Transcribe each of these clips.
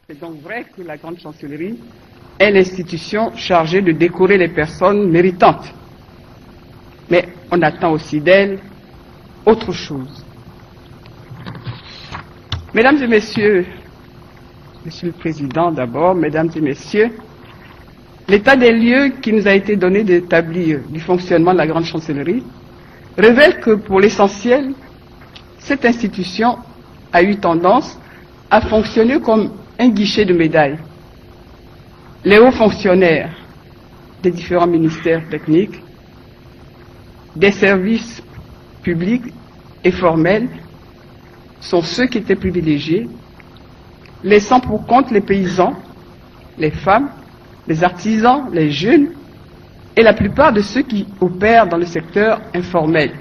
C'est donc vrai que la Grande Chancellerie est l'institution chargée de décorer les personnes méritantes. Mais on attend aussi d'elle autre chose. Mesdames et messieurs, Monsieur le Président d'abord, Mesdames et messieurs, l'état des lieux qui nous a été donné d'établir du fonctionnement de la Grande Chancellerie révèle que pour l'essentiel, cette institution a eu tendance à fonctionner comme un guichet de médailles. Les hauts fonctionnaires des différents ministères techniques, des services publics et formels sont ceux qui étaient privilégiés, laissant pour compte les paysans, les femmes, les artisans, les jeunes et la plupart de ceux qui opèrent dans le secteur informel.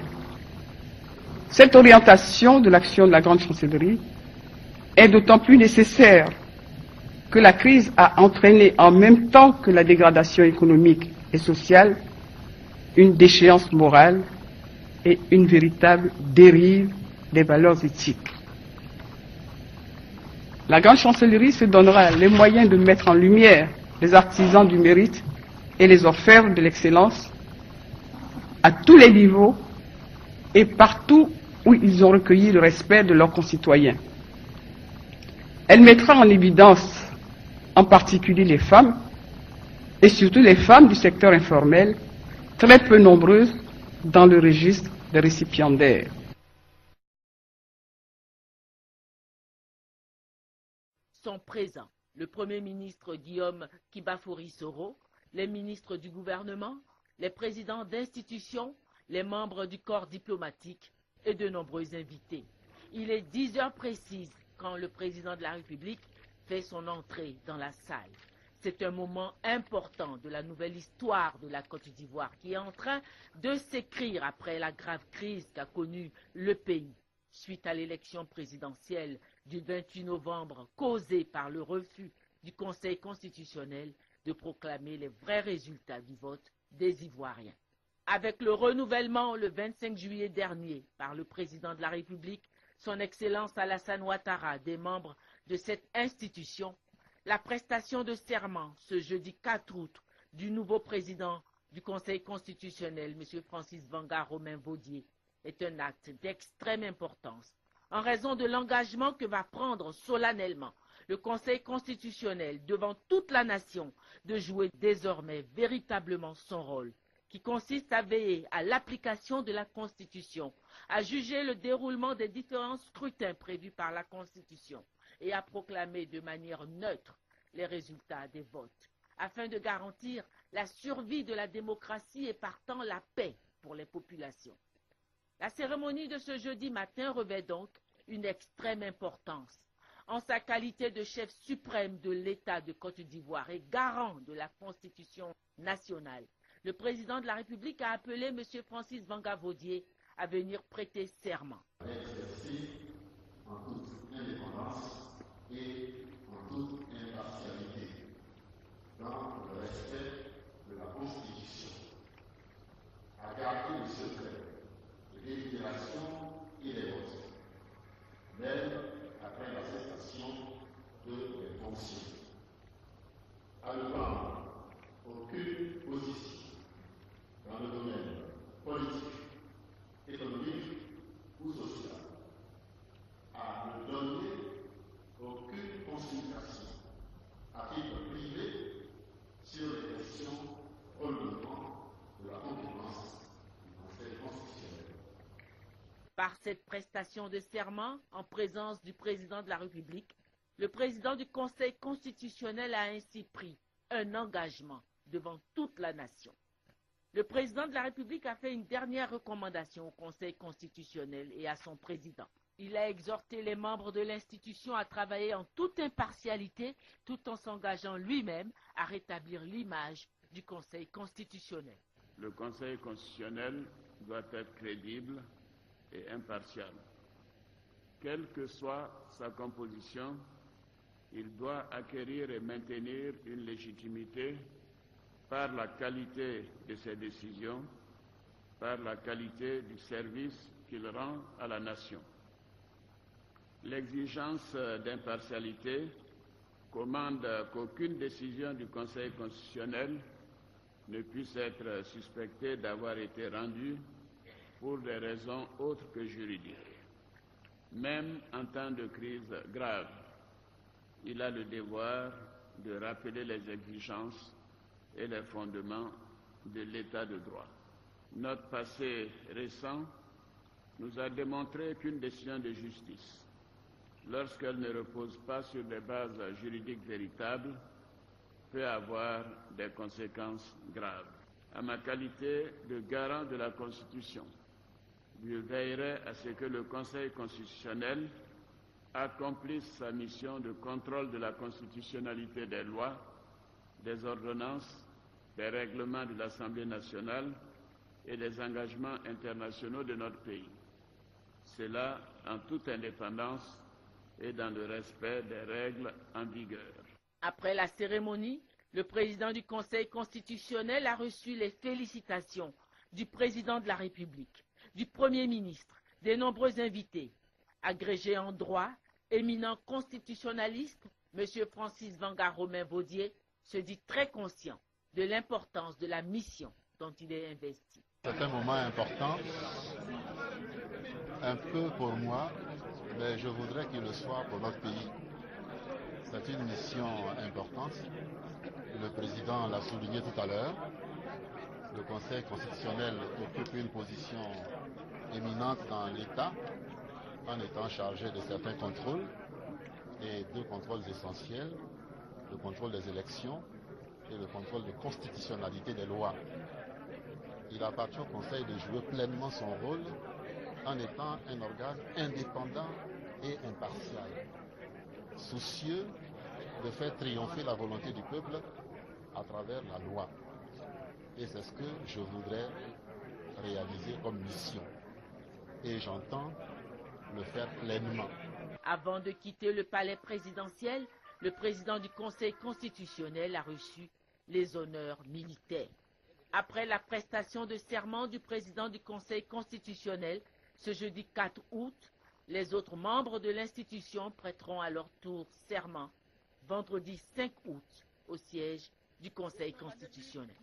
Cette orientation de l'action de la Grande Chancellerie est d'autant plus nécessaire que la crise a entraîné en même temps que la dégradation économique et sociale une déchéance morale et une véritable dérive des valeurs éthiques. La Grande Chancellerie se donnera les moyens de mettre en lumière les artisans du mérite et les orfèvres de l'excellence à tous les niveaux et partout où ils ont recueilli le respect de leurs concitoyens. Elle mettra en évidence en particulier les femmes, et surtout les femmes du secteur informel, très peu nombreuses dans le registre des récipiendaires. Sont présents le Premier ministre Guillaume Kibafori-Soro, les ministres du gouvernement, les présidents d'institutions, les membres du corps diplomatique et de nombreux invités. Il est 10 heures précises quand le président de la République fait son entrée dans la salle. C'est un moment important de la nouvelle histoire de la Côte d'Ivoire qui est en train de s'écrire après la grave crise qu'a connue le pays suite à l'élection présidentielle du 28 novembre causée par le refus du Conseil constitutionnel de proclamer les vrais résultats du vote des Ivoiriens. Avec le renouvellement le 25 juillet dernier par le président de la République, son Excellence Alassane Ouattara, des membres de cette institution, la prestation de serment ce jeudi 4 août du nouveau président du Conseil constitutionnel, M. Francis Vanga Romain Vaudier, est un acte d'extrême importance en raison de l'engagement que va prendre solennellement le Conseil constitutionnel devant toute la nation de jouer désormais véritablement son rôle, qui consiste à veiller à l'application de la Constitution, à juger le déroulement des différents scrutins prévus par la Constitution et à proclamer de manière neutre les résultats des votes, afin de garantir la survie de la démocratie et partant la paix pour les populations. La cérémonie de ce jeudi matin revêt donc une extrême importance. En sa qualité de chef suprême de l'État de Côte d'Ivoire et garant de la Constitution nationale, le président de la République a appelé M. Francis Vanga Vaudier à venir prêter serment. Exercer en toute indépendance et en toute impartialité, dans le respect de la Constitution, à garder le secret des délibérations et des votes, même après la cessation de mes fonctions, à ne prendre aucune position dans le domaine politique, économique ou social, à ne donner aucune consultation à titre privé sur les questions relevant de la compétence du Conseil constitutionnel. Par cette prestation de serment, en présence du président de la République, le président du Conseil constitutionnel a ainsi pris un engagement devant toute la nation. Le président de la République a fait une dernière recommandation au Conseil constitutionnel et à son président. Il a exhorté les membres de l'institution à travailler en toute impartialité tout en s'engageant lui-même à rétablir l'image du Conseil constitutionnel. Le Conseil constitutionnel doit être crédible et impartial. Quelle que soit sa composition, il doit acquérir et maintenir une légitimité par la qualité de ses décisions, par la qualité du service qu'il rend à la nation. L'exigence d'impartialité commande qu'aucune décision du Conseil constitutionnel ne puisse être suspectée d'avoir été rendue pour des raisons autres que juridiques. Même en temps de crise grave, il a le devoir de rappeler les exigences et les fondements de l'état de droit. Notre passé récent nous a démontré qu'une décision de justice, lorsqu'elle ne repose pas sur des bases juridiques véritables, peut avoir des conséquences graves. À ma qualité de garant de la Constitution, je veillerai à ce que le Conseil constitutionnel accomplisse sa mission de contrôle de la constitutionnalité des lois, des ordonnances, des règlements de l'Assemblée nationale et des engagements internationaux de notre pays. Cela en toute indépendance et dans le respect des règles en vigueur. Après la cérémonie, le président du Conseil constitutionnel a reçu les félicitations du président de la République, du Premier ministre, des nombreux invités. Agrégé en droit, éminent constitutionnaliste, M. Francis Vangar-Romain-Vaudier se dit très conscient de l'importance de la mission dont il est investi. C'est un moment important, un peu pour moi, mais je voudrais qu'il le soit pour notre pays. C'est une mission importante. Le président l'a souligné tout à l'heure. Le Conseil constitutionnel occupe une position éminente dans l'État, en étant chargé de certains contrôles, et deux contrôles essentiels, le contrôle des élections et le contrôle de constitutionnalité des lois. Il appartient au Conseil de jouer pleinement son rôle en étant un organe indépendant et impartial, soucieux de faire triompher la volonté du peuple à travers la loi. Et c'est ce que je voudrais réaliser comme mission. Et j'entends le faire pleinement. Avant de quitter le palais présidentiel, le président du Conseil constitutionnel a reçu les honneurs militaires. Après la prestation de serment du président du Conseil constitutionnel, ce jeudi 4 août, les autres membres de l'institution prêteront à leur tour serment vendredi 5 août au siège du Conseil constitutionnel.